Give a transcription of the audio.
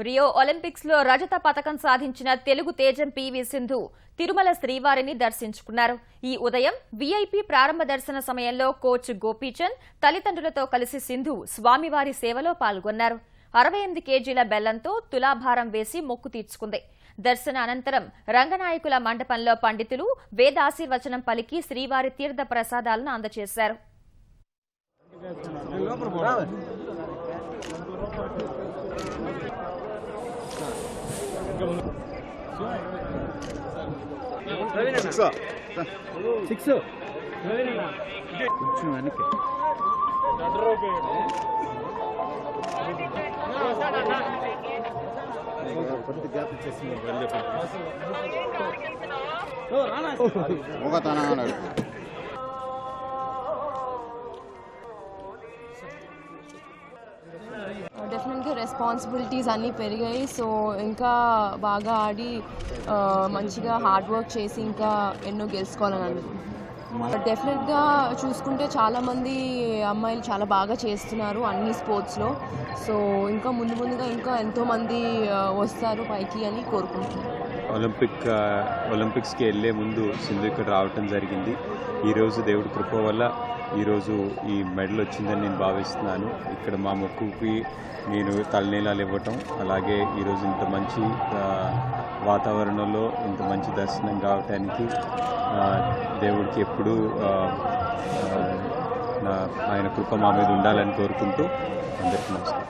Rio Olympics లో రజత పతకం సాధించిన తెలుగు తేజం పివి సింధు తిరుమల శ్రీవారిని దర్శించుకున్నారు. ఈ ఉదయం వీఐపీ ప్రారంభ దర్శన సమయంలో కోచ్ గోపీచంద్ తల్లిదండ్రులతో కలిసి సింధు స్వామివారి సేవలో పాల్గొన్నారు. 68 కేజీల బెల్లంతో తులాభారం వేసి మొక్కు తీర్చుకుంది. దర్శన అనంతరం రంగనాయకుల మండపంలో పండితులు వేదాశీర్వచనం పలికి శ్రీవారి తీర్థ ప్రసాదాలను అందజేశారు. డెఫినెట్గా రెస్పాన్సిబిలిటీస్ అన్నీ పెరిగాయి. సో ఇంకా బాగా ఆడి మంచిగా హార్డ్ వర్క్ చేసి ఇంకా ఎన్నో గెలుచుకోవాలని అనుకుంటున్నాను. డెఫినెట్గా చూసుకుంటే చాలామంది అమ్మాయిలు చాలా బాగా చేస్తున్నారు అన్ని స్పోర్ట్స్లో. సో ఇంకా ముందుగా ఇంకా ఎంతోమంది వస్తారు పైకి అని కోరుకుంటున్నాను. ఒలింపిక్స్కి వెళ్ళే ముందు సింధు ఇక్కడ రావటం జరిగింది. ఈరోజు దేవుడి కృప వల్ల ఈరోజు ఈ మెడల్ వచ్చిందని నేను భావిస్తున్నాను. ఇక్కడ మా మొక్కుకి నేను తలనీలాలు ఇవ్వటం, అలాగే ఈరోజు ఇంత మంచి వాతావరణంలో ఇంత మంచి దర్శనం కావటానికి దేవుడికి ఎప్పుడూ ఆయన కృప మా మీద ఉండాలని కోరుకుంటూ అందరికీ నమస్కారం.